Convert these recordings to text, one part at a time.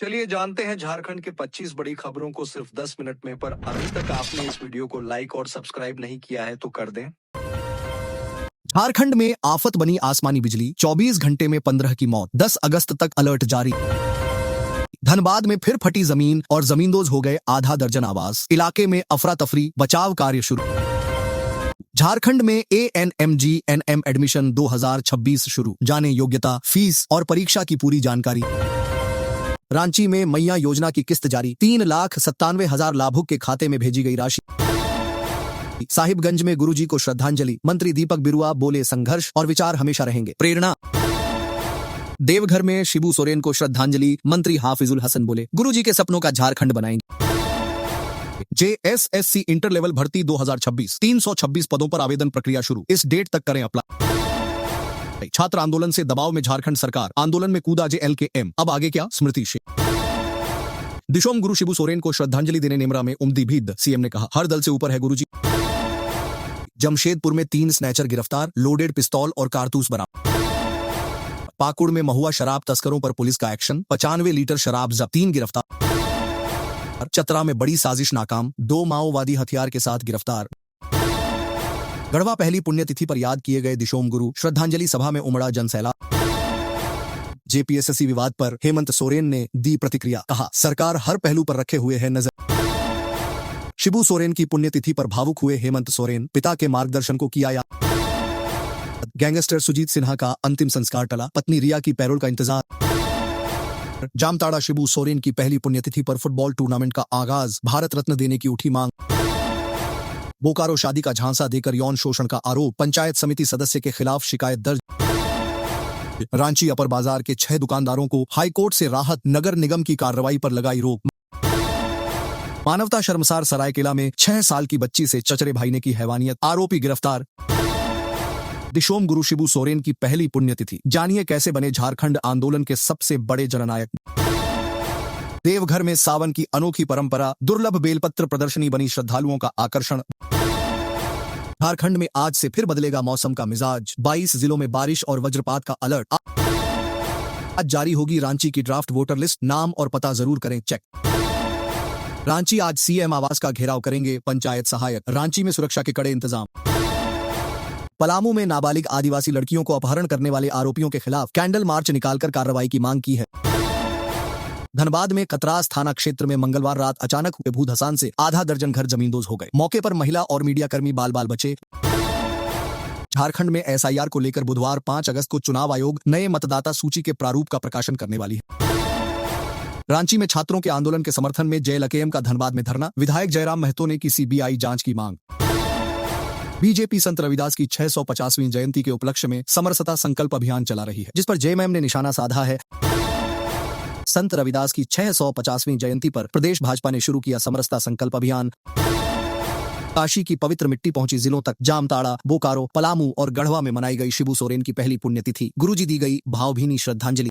चलिए जानते हैं झारखंड के 25 बड़ी खबरों को सिर्फ 10 मिनट में। पर अभी तक आपने इस वीडियो को लाइक और सब्सक्राइब नहीं किया है तो कर दें। झारखंड में आफत बनी आसमानी बिजली, 24 घंटे में 15 की मौत, 10 अगस्त तक अलर्ट जारी। धनबाद में फिर फटी जमीन और जमींदोज हो गए आधा दर्जन आवास, इलाके में अफरा तफरी, बचाव कार्य शुरू। झारखंड में ANMGNM एडमिशन 2026 शुरू, जाने योग्यता, फीस और परीक्षा की पूरी जानकारी। रांची में मैया योजना की किस्त जारी, 3,97,000 लाभुक के खाते में भेजी गई राशि। साहिबगंज में गुरुजी को श्रद्धांजलि, मंत्री दीपक बिरुआ बोले संघर्ष और विचार हमेशा रहेंगे प्रेरणा। देवघर में शिबू सोरेन को श्रद्धांजलि, मंत्री हाफिजुल हसन बोले गुरुजी के सपनों का झारखंड बनाएंगे। JSSC इंटर लेवल भर्ती 2026, 326 पदों पर आवेदन प्रक्रिया शुरू, इस डेट तक करें अप्लाई। छात्र आंदोलन से दबाव में झारखंड सरकार, आंदोलन में कूदा JLKM, अब आगे क्या, स्मृति शेख। दिशोम गुरु शिबू सोरेन को श्रद्धांजलि देने नेमरा में उमदी भीड़, सीएम ने कहा हर दल से ऊपर है गुरुजी। जमशेदपुर में 3 स्नैचर गिरफ्तार, लोडेड पिस्तौल और कारतूस बरामद। पाकुड़ में महुआ शराब तस्करों पर पुलिस का एक्शन, 95 लीटर शराब जब्त, 3 गिरफ्तार। चतरा में बड़ी साजिश नाकाम, 2 माओवादी हथियार के साथ गिरफ्तार। गढ़वा पहली पुण्यतिथि पर याद किए गए दिशोम गुरु, श्रद्धांजलि सभा में उमड़ा जनसैलाब। JPSSC विवाद पर हेमंत सोरेन ने दी प्रतिक्रिया, कहा सरकार हर पहलू पर रखे हुए है नजर। शिबू सोरेन की पुण्यतिथि पर भावुक हुए हेमंत सोरेन, पिता के मार्गदर्शन को किया याद। गैंगस्टर सुजीत सिन्हा का अंतिम संस्कार टला, पत्नी रिया की पैरोल का इंतजार। जामताड़ा शिबू सोरेन की पहली पुण्यतिथि पर फुटबॉल टूर्नामेंट का आगाज, भारत रत्न देने की उठी मांग। बोकारो शादी का झांसा देकर यौन शोषण का आरोप, पंचायत समिति सदस्य के खिलाफ शिकायत दर्ज। रांची अपर बाजार के 6 दुकानदारों को हाईकोर्ट से राहत, नगर निगम की कार्रवाई पर लगाई रोक। मानवता शर्मसार, सरायकेला में 6 साल की बच्ची से चचरे भाई ने की हैवानियत, आरोपी गिरफ्तार। दिशोम गुरु शिबू सोरेन की पहली पुण्यतिथि, जानिए कैसे बने झारखंड आंदोलन के सबसे बड़े जननायक। देवघर में सावन की अनोखी परंपरा, दुर्लभ बेलपत्र प्रदर्शनी बनी श्रद्धालुओं का आकर्षण। झारखंड में आज से फिर बदलेगा मौसम का मिजाज, 22 जिलों में बारिश और वज्रपात का अलर्ट। आज जारी होगी रांची की ड्राफ्ट वोटर लिस्ट, नाम और पता जरूर करें चेक। रांची आज CM आवास का घेराव करेंगे पंचायत सहायक, रांची में सुरक्षा के कड़े इंतजाम। पलामू में नाबालिग आदिवासी लड़कियों को अपहरण करने वाले आरोपियों के खिलाफ कैंडल मार्च निकालकर कार्रवाई की मांग की है। धनबाद में कतरास थाना क्षेत्र में मंगलवार रात अचानक हुए भूधसान से आधा दर्जन घर जमींदोज हो गए, मौके पर महिला और मीडिया कर्मी बाल बाल बचे। झारखंड में SIR को लेकर बुधवार 5 अगस्त को चुनाव आयोग नए मतदाता सूची के प्रारूप का प्रकाशन करने वाली है। रांची में छात्रों के आंदोलन के समर्थन में JLKM का धनबाद में धरना, विधायक जयराम महतो ने की CBI जांच की मांग। BJP संत रविदास की 650वीं जयंती के उपलक्ष्य में समरसता संकल्प अभियान चला रही है, जिस पर JMM ने निशाना साधा है। संत रविदास की 650वीं जयंती पर प्रदेश भाजपा ने शुरू किया समरसता संकल्प अभियान। काशी की पवित्र मिट्टी पहुंची जिलों तक, जामताड़ा, बोकारो, पलामू और गढ़वा में मनाई गई शिबू सोरेन की पहली पुण्यतिथि, गुरुजी दी गई भावभीनी श्रद्धांजलि।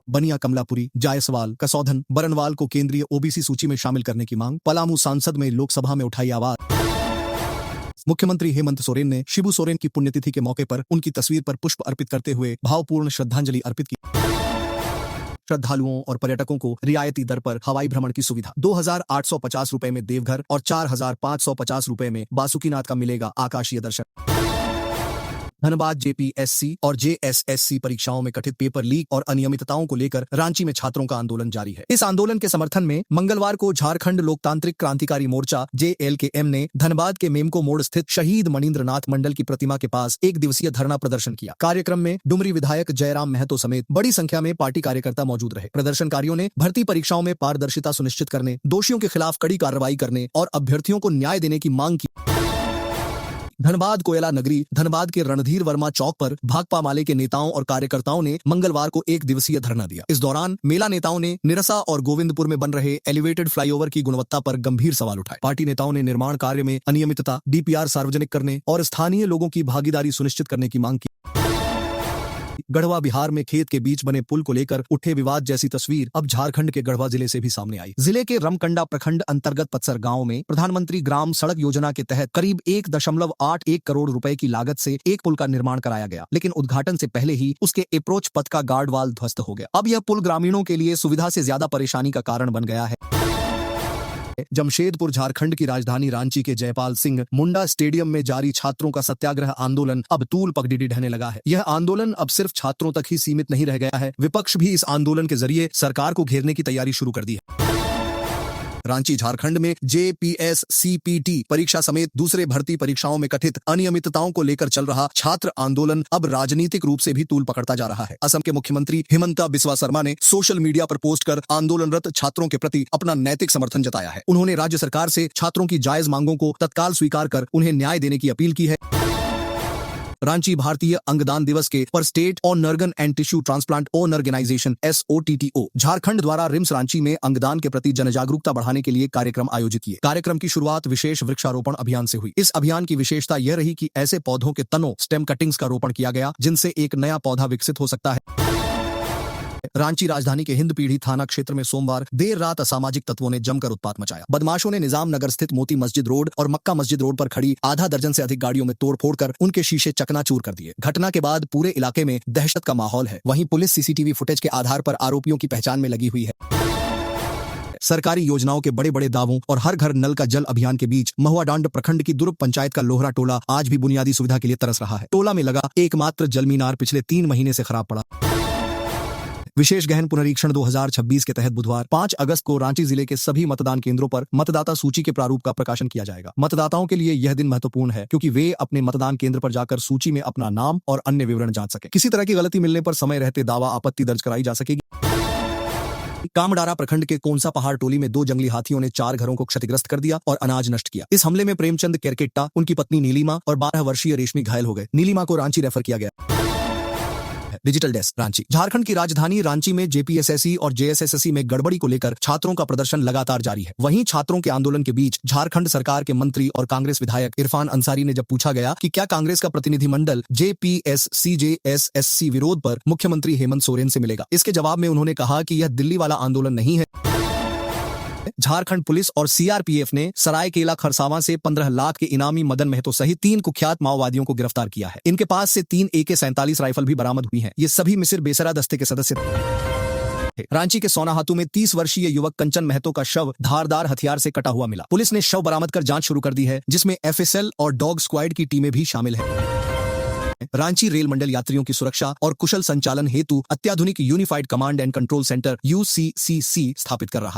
बनिया, कमलापुरी, जायसवाल, कसौधन, बरनवाल को केंद्रीय OBC सूची में शामिल करने की मांग, पलामू सांसद में लोकसभा में उठाई आवाज। मुख्यमंत्री हेमंत सोरेन ने शिबू सोरेन की पुण्यतिथि के मौके पर उनकी तस्वीर पर पुष्प अर्पित करते हुए भावपूर्ण श्रद्धांजलि अर्पित की। श्रद्धालुओं और पर्यटकों को रियायती दर पर हवाई भ्रमण की सुविधा, 2,850 रुपए में देवघर और 4,550 रुपए में बासुकीनाथ का मिलेगा आकाशीय दर्शन। धनबाद JPSC और JSSC परीक्षाओं में कथित पेपर लीक और अनियमितताओं को लेकर रांची में छात्रों का आंदोलन जारी है। इस आंदोलन के समर्थन में मंगलवार को झारखंड लोकतांत्रिक क्रांतिकारी मोर्चा JLKM ने धनबाद के मेमको मोड़ स्थित शहीद मणिंद्रनाथ मंडल की प्रतिमा के पास 1 दिवसीय धरना प्रदर्शन किया। कार्यक्रम में डुमरी विधायक जयराम महतो समेत बड़ी संख्या में पार्टी कार्यकर्ता मौजूद रहे। प्रदर्शनकारियों ने भर्ती परीक्षाओं में पारदर्शिता सुनिश्चित करने, दोषियों के खिलाफ कड़ी कार्रवाई करने और अभ्यर्थियों को न्याय देने की मांग की। धनबाद कोयला नगरी, धनबाद के रणधीर वर्मा चौक पर भाकपा माले के नेताओं और कार्यकर्ताओं ने मंगलवार को 1 दिवसीय धरना दिया। इस दौरान मेला नेताओं ने निरसा और गोविंदपुर में बन रहे एलिवेटेड फ्लाईओवर की गुणवत्ता पर गंभीर सवाल उठाए। पार्टी नेताओं ने निर्माण कार्य में अनियमितता, DPR सार्वजनिक करने और स्थानीय लोगों की भागीदारी सुनिश्चित करने की मांग की। गढ़वा बिहार में खेत के बीच बने पुल को लेकर उठे विवाद जैसी तस्वीर अब झारखंड के गढ़वा जिले से भी सामने आई। जिले के रमकंडा प्रखंड अंतर्गत पत्सर गांव में प्रधानमंत्री ग्राम सड़क योजना के तहत करीब 1.81 करोड़ रुपए की लागत से एक पुल का निर्माण कराया गया, लेकिन उद्घाटन से पहले ही उसके अप्रोच पथ का गार्ड वाल ध्वस्त हो गया। अब यह पुल ग्रामीणों के लिए सुविधा से ज्यादा परेशानी का कारण बन गया है। जमशेदपुर झारखंड की राजधानी रांची के जयपाल सिंह मुंडा स्टेडियम में जारी छात्रों का सत्याग्रह आंदोलन अब तूल पगडंडी ढहने लगा है। यह आंदोलन अब सिर्फ छात्रों तक ही सीमित नहीं रह गया है, विपक्ष भी इस आंदोलन के जरिए सरकार को घेरने की तैयारी शुरू कर दी है। रांची झारखंड में JPS CPT परीक्षा समेत दूसरे भर्ती परीक्षाओं में कथित अनियमितताओं को लेकर चल रहा छात्र आंदोलन अब राजनीतिक रूप से भी तूल पकड़ता जा रहा है। असम के मुख्यमंत्री हिमंता बिस्वा शर्मा ने सोशल मीडिया पर पोस्ट कर आंदोलनरत छात्रों के प्रति अपना नैतिक समर्थन जताया है। उन्होंने राज्य सरकार से छात्रों की जायज मांगों को तत्काल स्वीकार कर उन्हें न्याय देने की अपील की है। रांची भारतीय अंगदान दिवस के पर state organ and tissue transplant organisation SOTTO Jharkhand द्वारा रिम्स रांची में अंगदान के प्रति जनजागरूकता बढ़ाने के लिए कार्यक्रम आयोजित किए। कार्यक्रम की शुरुआत विशेष वृक्षारोपण अभियान से हुई। इस अभियान की विशेषता यह रही कि ऐसे पौधों के तनों स्टेम कटिंग्स का रोपण किया गया जिनसे एक नया पौधा विकसित हो सकता है। रांची राजधानी के हिंदपीढ़ी थाना क्षेत्र में सोमवार देर रात असामाजिक तत्वों ने जमकर उत्पात मचाया। बदमाशों ने निजाम नगर स्थित मोती मस्जिद रोड और मक्का मस्जिद रोड पर खड़ी आधा दर्जन से अधिक गाड़ियों में तोड़फोड़ कर उनके शीशे चकनाचूर कर दिए। घटना के बाद पूरे इलाके में दहशत का माहौल है। वहीं पुलिस CCTV फुटेज के आधार पर आरोपियों की पहचान में लगी हुई है। सरकारी योजनाओं के बड़े बड़े दावों और हर घर नल का जल अभियान के बीच महुआडांड प्रखंड की दुर्ग पंचायत का लोहरा टोला आज भी बुनियादी सुविधा के लिए तरस रहा है। टोला में लगा एकमात्र जल मीनार पिछले 3 महीने से खराब पड़ा। विशेष गहन पुनरीक्षण 2026 के तहत बुधवार 5 अगस्त को रांची जिले के सभी मतदान केंद्रों पर मतदाता सूची के प्रारूप का प्रकाशन किया जाएगा। मतदाताओं के लिए यह दिन महत्वपूर्ण है क्योंकि वे अपने मतदान केंद्र पर जाकर सूची में अपना नाम और अन्य विवरण जांच सके। किसी तरह की गलती मिलने पर समय रहते दावा आपत्ति दर्ज कराई जा सकेगी। कामडारा प्रखंड के कोनसा पहाड़ टोली में 2 जंगली हाथियों ने 4 घरों को क्षतिग्रस्त कर दिया और अनाज नष्ट किया। इस हमले में प्रेमचंद केरकेट्टा, उनकी पत्नी नीलिमा और 12 वर्षीय रेशमी घायल हो गए। नीलिमा को रांची रेफर किया गया। Digital desk Ranchi. झारखंड की राजधानी रांची में JPSSC और JSSSC में गड़बड़ी को लेकर छात्रों का प्रदर्शन लगातार जारी है। वहीं छात्रों के आंदोलन के बीच झारखंड सरकार के मंत्री और कांग्रेस विधायक इरफान अंसारी ने जब पूछा गया कि क्या कांग्रेस का प्रतिनिधिमंडल JPSC JSSC विरोध पर मुख्यमंत्री हेमंत सोरेन से मिलेगा, इसके जवाब में उन्होंने कहा कि यह दिल्ली वाला आंदोलन नहीं है। झारखंड पुलिस और CRPF ने सरायकेला खरसावां से 15 लाख के इनामी मदन महतो सहित 3 कुख्यात माओवादियों को गिरफ्तार किया है। इनके पास से 3 AK-47 राइफल भी बरामद हुई हैं। ये सभी मिसिर बेसरा दस्ते के सदस्य थे। रांची के सोनाहातू में 30 वर्षीय युवक कंचन महतो का शव धारदार हथियार से कटा हुआ मिला। पुलिस ने शव बरामद कर जांच शुरू कर दी है, जिसमें FSL और डॉग स्क्वाड की टीमें भी शामिल हैं। रांची रेल मंडल यात्रियों की सुरक्षा और कुशल संचालन हेतु अत्याधुनिक unified command and control centre UCCC स्थापित कर रहा